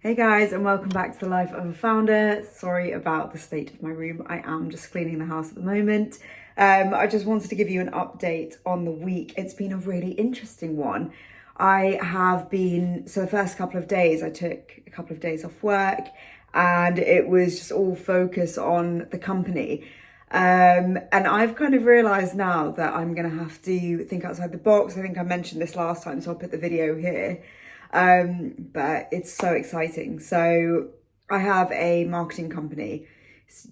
Hey guys, and welcome back to the Life of a Founder. Sorry about the state of my room. I am just cleaning the house at the moment. I just wanted to give you an update on the week. It's been a really interesting one. The first couple of days, I took a couple of days off work and it was just all focus on the company. And I've kind of realized now that I'm going to have to think outside the box. I think I mentioned this last time, so I'll put the video here. But it's so exciting. So I have a marketing company.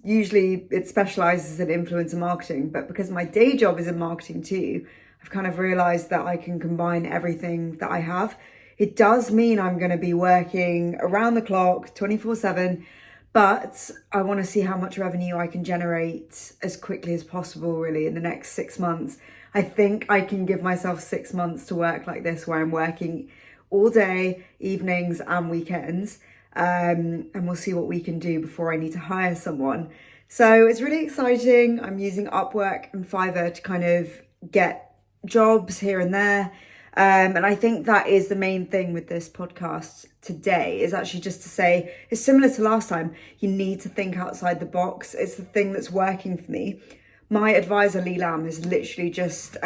Usually it specializes in influencer marketing, but because my day job is in marketing too, I've kind of realized that I can combine everything that I have. It does mean I'm going to be working around the clock, 24/7, but I want to see how much revenue I can generate as quickly as possible, really, in the next 6 months. I think I can give myself 6 months to work like this, where I'm working all day, evenings and weekends. And we'll see what we can do before I need to hire someone. So it's really exciting. I'm using Upwork and Fiverr to kind of get jobs here and there. And I think that is the main thing with this podcast today, is actually just to say, it's similar to last time. You need to think outside the box. It's the thing that's working for me. My advisor, Lee Lam, has literally just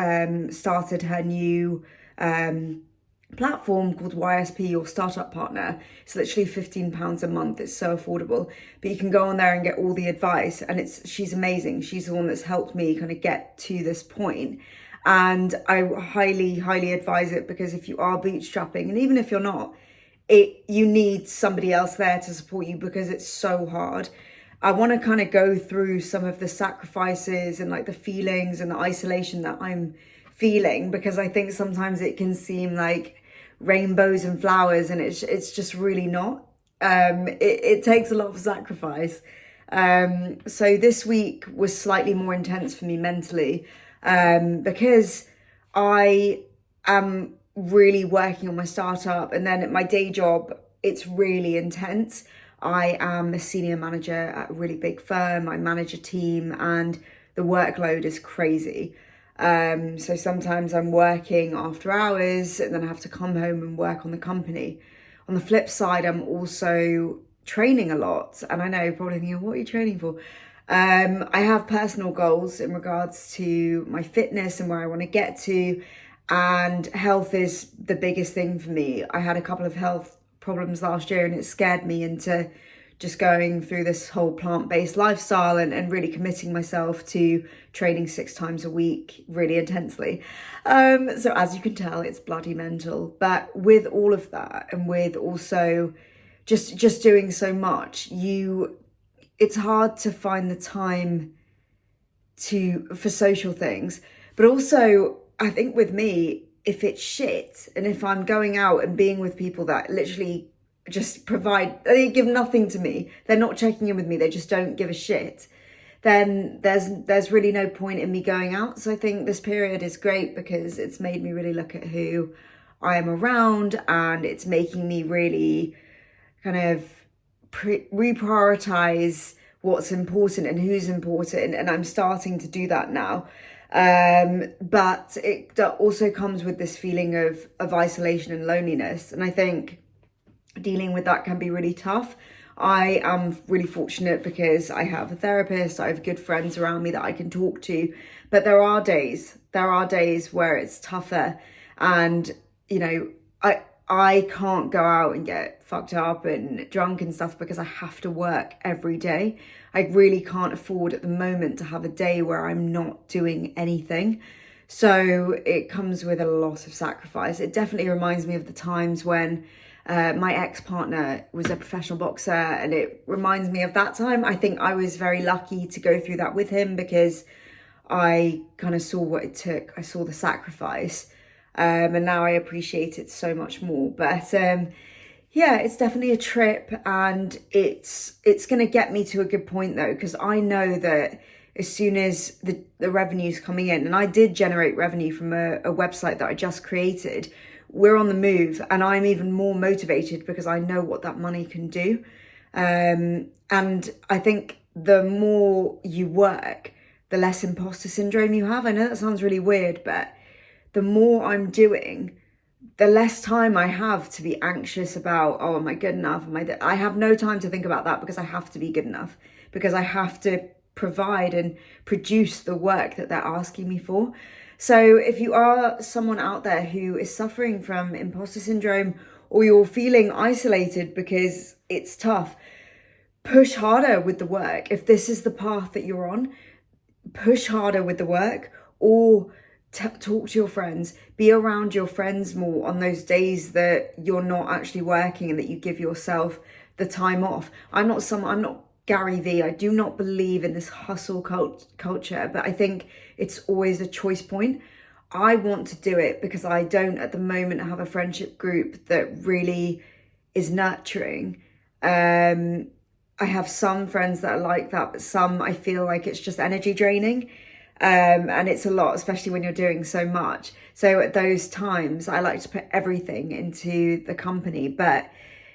started her new platform called YSP, or Startup Partner. It's literally £15 a month. It's so affordable, but you can go on there and get all the advice, and she's amazing. She's the one that's helped me kind of get to this point, and I highly advise it, because if you are bootstrapping, and even if you're not, you need somebody else there to support you, because it's so hard. I want to kind of go through some of the sacrifices and like the feelings and the isolation that I'm feeling, because I think sometimes it can seem like rainbows and flowers, and it's just really not. It takes a lot of sacrifice. So this week was slightly more intense for me mentally, because I am really working on my startup, and then at my day job, it's really intense. I am a senior manager at a really big firm. I manage a team, and the workload is crazy. So sometimes I'm working after hours, and then I have to come home and work on the company. On the flip side, I'm also training a lot. And I know you're probably thinking, what are you training for? I have personal goals in regards to my fitness and where I want to get to. And health is the biggest thing for me. I had a couple of health problems last year, and it scared me into just going through this whole plant-based lifestyle and really committing myself to training 6 times a week really intensely. So as you can tell, it's bloody mental. But with all of that, and with also just doing so much, it's hard to find the time for social things. But also, I think with me, if it's shit, and if I'm going out and being with people that literally just they give nothing to me, they're not checking in with me, they just don't give a shit, then there's really no point in me going out. So I think this period is great, because it's made me really look at who I am around, and it's making me really kind of reprioritize what's important and who's important, and I'm starting to do that now. But it also comes with this feeling of isolation and loneliness, and I think dealing with that can be really tough. I am really fortunate because I have a therapist, I have good friends around me that I can talk to, but there are days where it's tougher, and I can't go out and get fucked up and drunk and stuff, because I have to work every day. I really can't afford at the moment to have a day where I'm not doing anything. So it comes with a lot of sacrifice. It definitely reminds me of the times when my ex-partner was a professional boxer, and it reminds me of that time. I think I was very lucky to go through that with him, because I kind of saw what it took. I saw the sacrifice, and now I appreciate it so much more. But yeah, it's definitely a trip, and it's going to get me to a good point though, because I know that as soon as the revenue's coming in, and I did generate revenue from a website that I just created, we're on the move, and I'm even more motivated because I know what that money can do. And I think the more you work, the less imposter syndrome you have. I know that sounds really weird, but the more I'm doing, the less time I have to be anxious about, oh, am I good enough? I have no time to think about that, because I have to be good enough, because I have to provide and produce the work that they're asking me for. So if you are someone out there who is suffering from imposter syndrome, or you're feeling isolated because it's tough, push harder with the work. If this is the path that you're on, push harder with the work, or talk to your friends, be around your friends more on those days that you're not actually working and that you give yourself the time off. I'm not Gary Vee. I do not believe in this hustle culture, but I think it's always a choice point. I want to do it because I don't at the moment have a friendship group that really is nurturing. I have some friends that are like that, but some I feel like it's just energy draining. And it's a lot, especially when you're doing so much. So at those times, I like to put everything into the company, but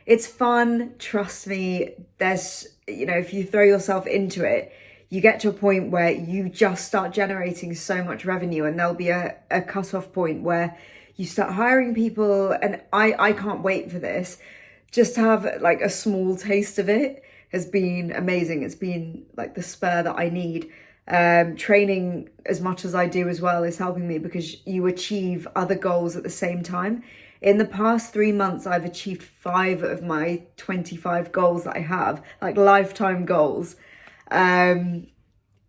it's fun. Trust me. If you throw yourself into it, you get to a point where you just start generating so much revenue, and there'll be a cutoff point where you start hiring people. And I can't wait for this. Just to have like a small taste of it has been amazing. It's been like the spur that I need. Training as much as I do as well is helping me, because you achieve other goals at the same time. In the past 3 months, I've achieved 5 of my 25 goals that I have, like lifetime goals. And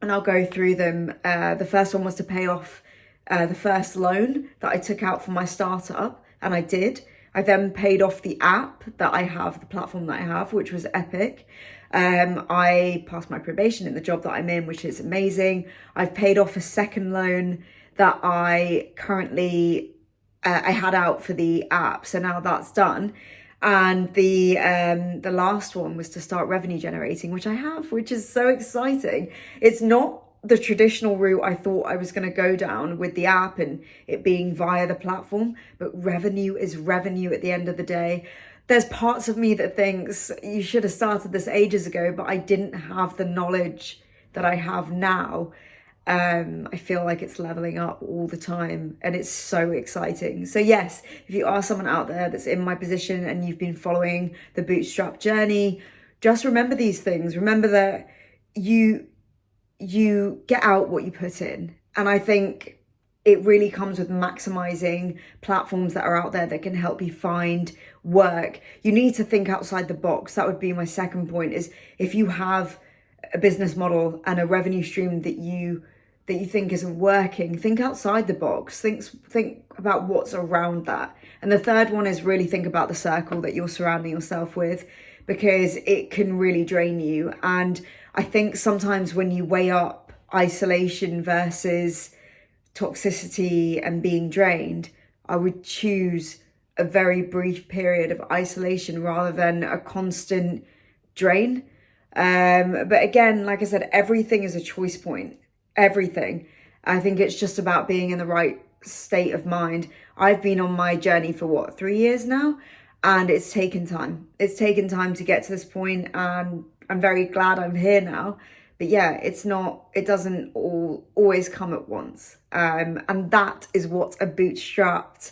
I'll go through them. The first one was to pay off the first loan that I took out for my startup, and I did. I then paid off the app that I have, the platform that I have, which was epic. I passed my probation in the job that I'm in, which is amazing. I've paid off a second loan that I currently I had out for the app, so now that's done. And the last one was to start revenue generating, which I have, which is so exciting. It's not the traditional route I thought I was going to go down with the app and it being via the platform, but revenue is revenue at the end of the day. There's parts of me that thinks you should have started this ages ago, but I didn't have the knowledge that I have now. I feel like it's leveling up all the time, and it's so exciting. So yes, if you are someone out there that's in my position and you've been following the bootstrap journey, just remember these things. Remember that you get out what you put in. And I think it really comes with maximizing platforms that are out there that can help you find work. You need to think outside the box. That would be my second point, is if you have a business model and a revenue stream that you think isn't working, think outside the box. Think about what's around that. And the third one is really think about the circle that you're surrounding yourself with, because it can really drain you. And I think sometimes when you weigh up isolation versus toxicity and being drained, I would choose a very brief period of isolation rather than a constant drain. But again, like I said, everything is a choice point. Everything. I think it's just about being in the right state of mind. I've been on my journey for 3 years now, and it's taken time. It's taken time to get to this point, and I'm very glad I'm here now. But yeah, it doesn't always come at once. And that is what a bootstrapped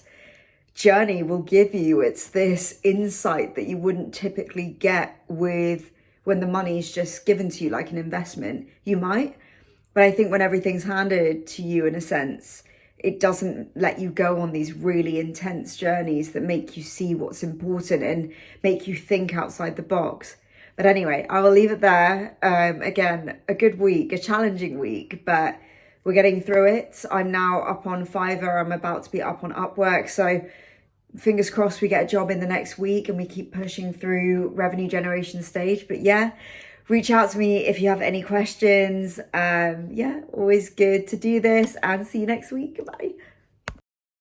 journey will give you. It's this insight that you wouldn't typically get with when the money is just given to you like an investment. You might, but I think when everything's handed to you in a sense, it doesn't let you go on these really intense journeys that make you see what's important and make you think outside the box. But anyway, I will leave it there. Again, a good week, a challenging week, but we're getting through it. I'm now up on Fiverr. I'm about to be up on Upwork. So fingers crossed we get a job in the next week and we keep pushing through revenue generation stage. But yeah, reach out to me if you have any questions. Yeah, always good to do this, and see you next week. Bye.